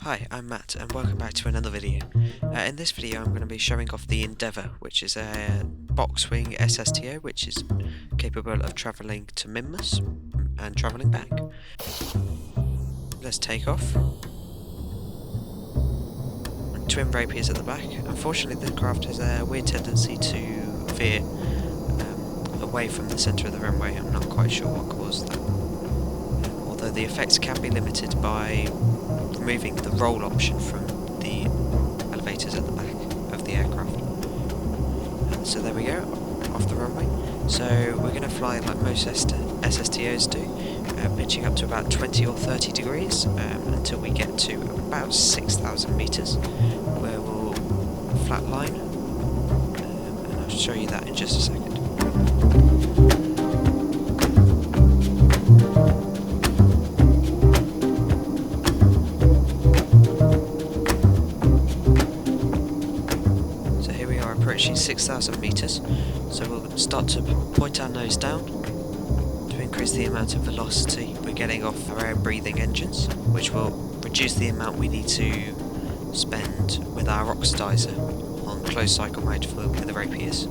Hi, I'm Matt and welcome back to another video. In this video I'm going to be showing off the Endeavour, which is a box-wing SSTO which is capable of travelling to Minmus and travelling back. Let's take off. Twin rapiers at the back. Unfortunately the craft has a weird tendency to veer away from the centre of the runway. I'm not quite sure what caused that. Although the effects can be limited by removing the roll option from the elevators at the back of the aircraft. So there we go, off the runway. So we're going to fly like most SSTOs do, pitching up to about 20 or 30 degrees until we get to about 6,000 metres, where we'll flatline, and I'll show you that in just a second. Approaching 6,000 metres, so we'll start to point our nose down to increase the amount of velocity we're getting off our air breathing engines, which will reduce the amount we need to spend with our oxidizer on closed cycle mode with the rapiers.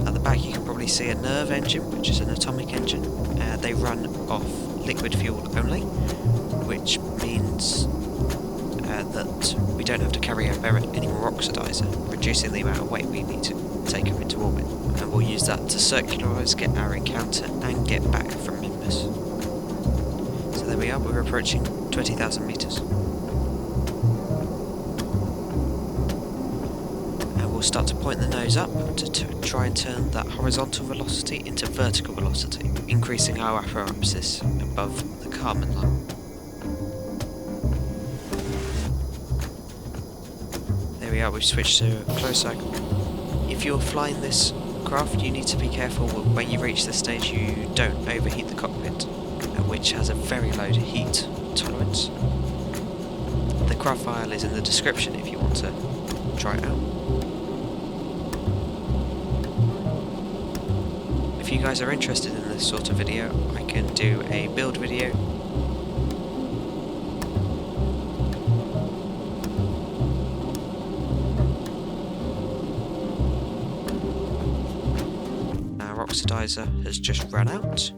At the back you can probably see a nerve engine, which is an atomic engine. They run off liquid fuel only, which means that we don't have to carry any more oxidizer, reducing the amount of weight we need to take up into orbit. And we'll use that to circularise, get our encounter and get back from Minmus. So there we are, we're approaching 20,000 metres. And we'll start to point the nose up to try and turn that horizontal velocity into vertical velocity, increasing our apoapsis above the Kármán line. There we are, we've switched to closed cycle. If you're flying this craft, you need to be careful when you reach this stage you don't overheat the cockpit, which has a very low heat tolerance. The craft file is in the description if you want to try it out. If you guys are interested in this sort of video, I can do a build video. Oxidizer has just run out,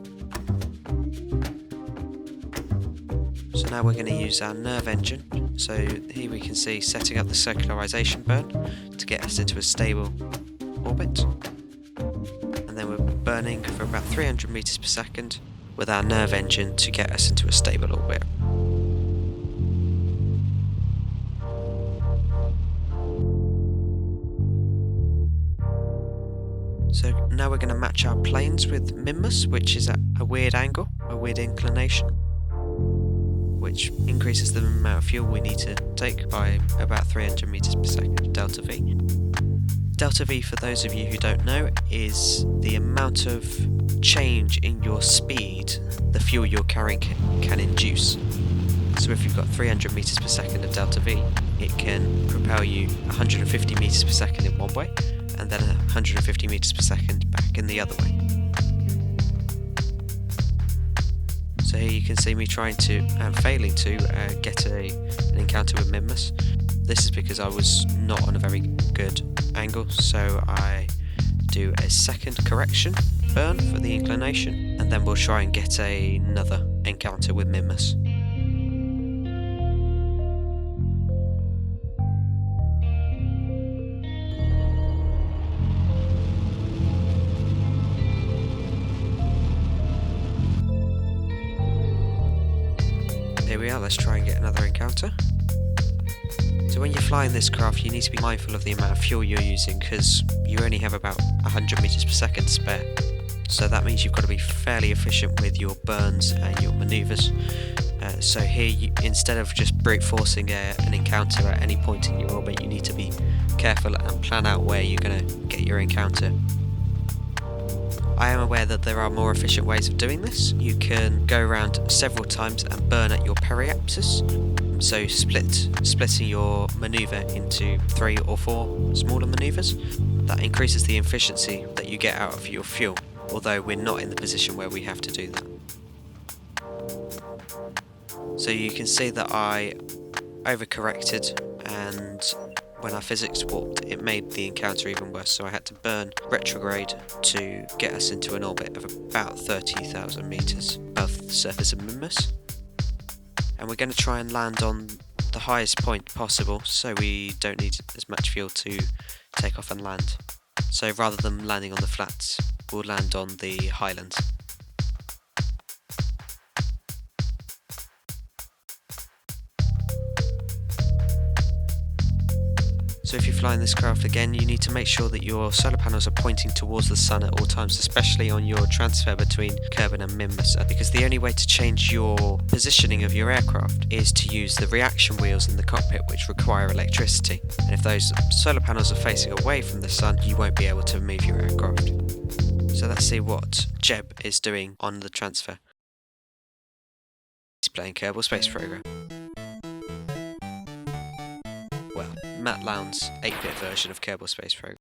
so now we're going to use our nerve engine. So here we can see setting up the circularization burn to get us into a stable orbit, and then we're burning for about 300 meters per second with our nerve engine to get us into a stable orbit. So now we're going to match our planes with Minmus, which is at a weird angle, a weird inclination, which increases the amount of fuel we need to take by about 300 meters per second, delta V. Delta V, for those of you who don't know, is the amount of change in your speed the fuel you're carrying can induce. So if you've got 300 meters per second of delta V, it can propel you 150 meters per second in one way, and then 150 meters per second back in the other way. So here you can see me trying to, and failing to, get an encounter with Minmus. This is because I was not on a very good angle, so I do a second correction burn for the inclination, and then we'll try and get another encounter with Minmus. Here we are, let's try and get another encounter. So when you're flying this craft you need to be mindful of the amount of fuel you're using, because you only have about 100 meters per second to spare. So that means you've got to be fairly efficient with your burns and your maneuvers. So here, instead of just brute forcing an encounter at any point in your orbit, you need to be careful and plan out where you're going to get your encounter. I am aware that there are more efficient ways of doing this. You can go around several times and burn at your periapsis, so splitting your manoeuvre into 3 or 4 smaller manoeuvres. That increases the efficiency that you get out of your fuel, although we're not in the position where we have to do that. So you can see that I overcorrected, and when I physics warped it made the encounter even worse, so I had to burn retrograde to get us into an orbit of about 30,000 meters above the surface of Minmus. And we're going to try and land on the highest point possible so we don't need as much fuel to take off and land. So rather than landing on the flats, we'll land on the highlands. So if you're flying this craft again, you need to make sure that your solar panels are pointing towards the sun at all times, especially on your transfer between Kerbin and Minmus, because the only way to change your positioning of your aircraft is to use the reaction wheels in the cockpit, which require electricity. And if those solar panels are facing away from the sun, you won't be able to move your aircraft. So let's see what Jeb is doing on the transfer. He's playing Kerbal Space Program. Well, MacLeod's 8-bit version of Kerbal Space Program.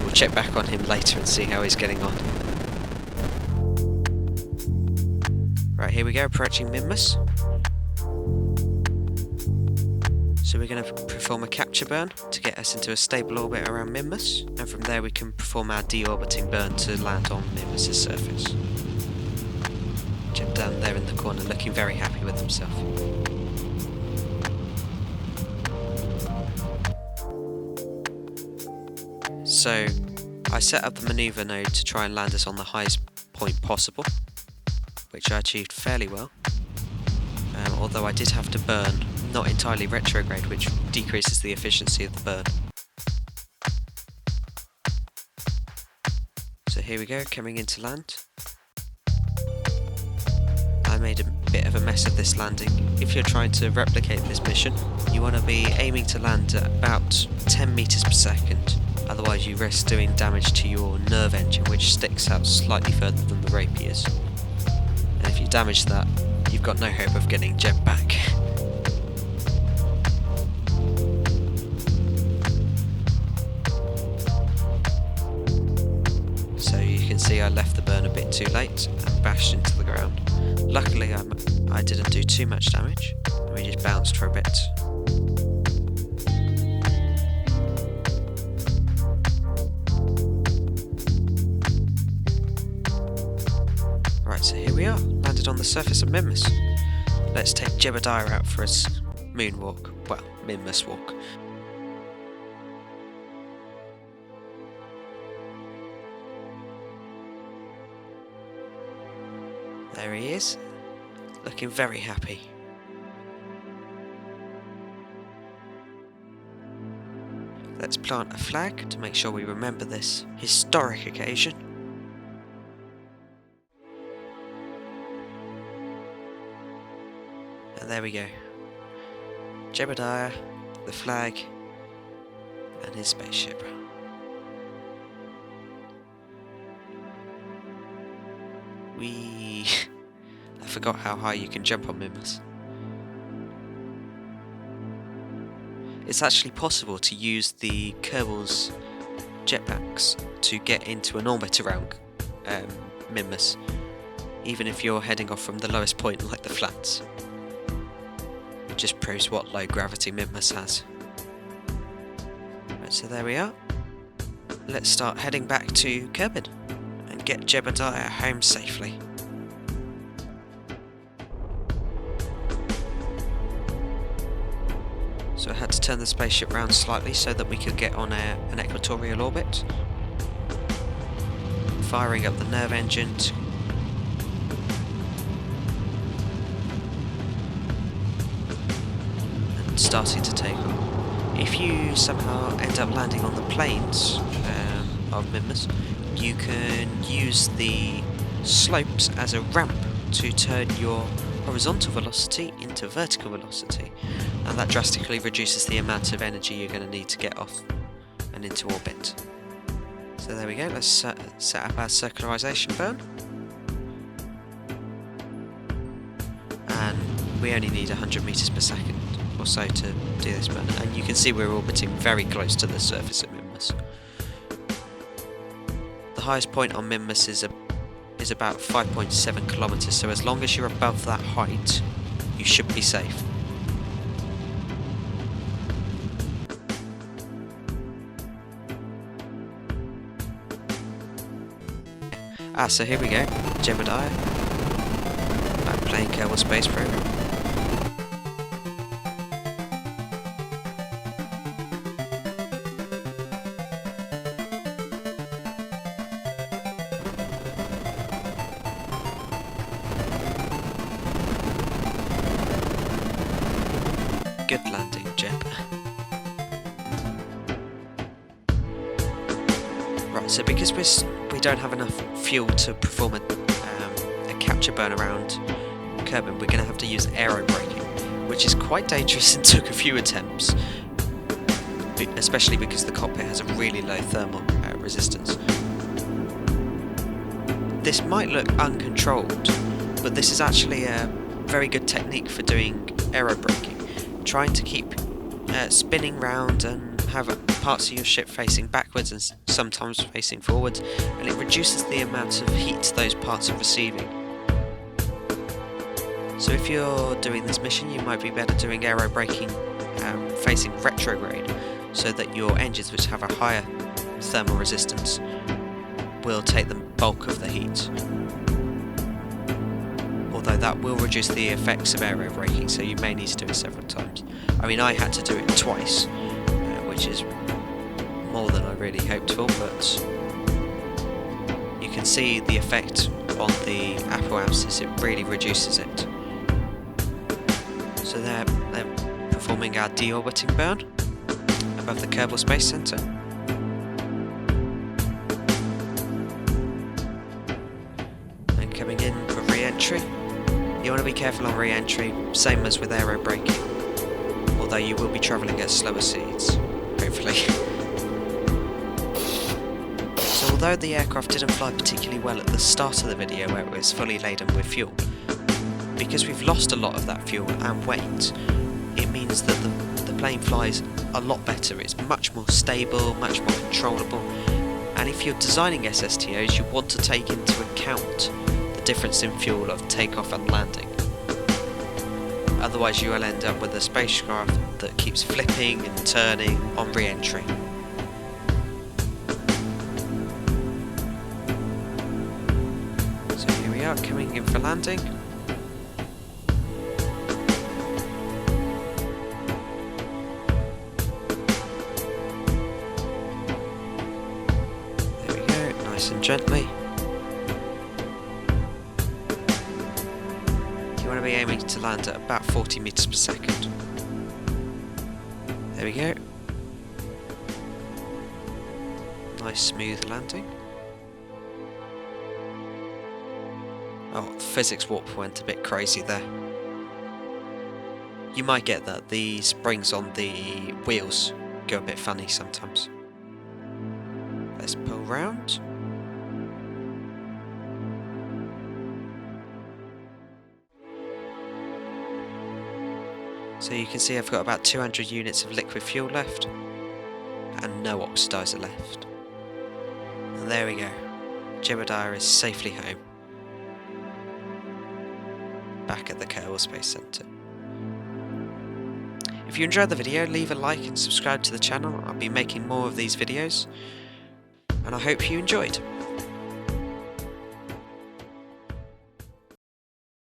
We'll check back on him later and see how he's getting on. Right, here we go, approaching Minmus. So we're going to perform a capture burn to get us into a stable orbit around Minmus, and from there we can perform our deorbiting burn to land on Minmus' surface. Jeb down there in the corner looking very happy with himself. So I set up the manoeuvre node to try and land us on the highest point possible, which I achieved fairly well, although I did have to burn not entirely retrograde, which decreases the efficiency of the burn. So here we go, coming into land. I made a bit of a mess of this landing. If you're trying to replicate this mission, you want to be aiming to land at about 10 meters per second, otherwise you risk doing damage to your nerve engine, which sticks out slightly further than the rapiers. And if you damage that, you've got no hope of getting Jeb back. So you can see I left the burn a bit too late and bashed into the ground. Luckily I didn't do too much damage, and we just bounced for a bit. Right, so here we are, landed on the surface of Minmus. Let's take Jebediah out for a moonwalk, well, Minmus walk. There he is, looking very happy. Let's plant a flag to make sure we remember this historic occasion. And there we go. Jebediah, the flag, and his spaceship. I forgot how high you can jump on Minmus. It's actually possible to use the Kerbal's jetpacks to get into an orbit around Minmus, even if you're heading off from the lowest point like the flats. It just proves what low gravity Minmus has. Right, so there we are. Let's start heading back to Kerbin and get Jebediah home safely. So I had to turn the spaceship round slightly so that we could get on an equatorial orbit. Firing up the nerve engine and starting to take off. If you somehow end up landing on the plains of Minmus, you can use the slopes as a ramp to turn your horizontal velocity into vertical velocity, and that drastically reduces the amount of energy you're going to need to get off and into orbit. So there we go, let's set up our circularization burn. And we only need 100 meters per second or so to do this burn, and you can see we're orbiting very close to the surface of Minmus. the highest point on Minmus is about 5.7 kilometers, so as long as you're above that height, you should be safe. So here we go, Jebediah, back playing Kerbal Space Program. Good landing, Jeb. Right, so because we don't have enough fuel to perform a capture burn around Kerbin, we're going to have to use aero braking, which is quite dangerous and took a few attempts, especially because the cockpit has a really low thermal resistance. This might look uncontrolled, but this is actually a very good technique for doing aero braking, trying to keep spinning round and have parts of your ship facing backwards and sometimes facing forwards, and it reduces the amount of heat those parts are receiving. So if you're doing this mission, you might be better doing aero braking facing retrograde, so that your engines, which have a higher thermal resistance, will take the bulk of the heat. Although that will reduce the effects of aero braking, so you may need to do it several times. I mean, I had to do it twice, which is more than I really hoped for, but you can see the effect on the apoapsis, it really reduces it. So they're performing our deorbiting burn above the Kerbal Space Center. And coming in for re-entry. You want to be careful on re-entry, same as with aero braking, although you will be travelling at slower speeds, hopefully. So although the aircraft didn't fly particularly well at the start of the video where it was fully laden with fuel, because we've lost a lot of that fuel and weight, it means that the plane flies a lot better. It's much more stable, much more controllable, and if you're designing SSTOs, you want to take into account the difference in fuel of takeoff and landing. Otherwise you will end up with a spacecraft that keeps flipping and turning on re-entry. So here we are, coming in for landing. There we go, nice and gently. You want to be aiming to land at about 40 meters per second. There we go. Nice smooth landing. Oh, physics warp went a bit crazy there. You might get that the springs on the wheels go a bit funny sometimes. Let's pull round. So you can see I've got about 200 units of liquid fuel left and no oxidizer left. And there we go. Jebediah is safely home. Back at the Kerbal Space Center. If you enjoyed the video, leave a like and subscribe to the channel. I'll be making more of these videos. And I hope you enjoyed.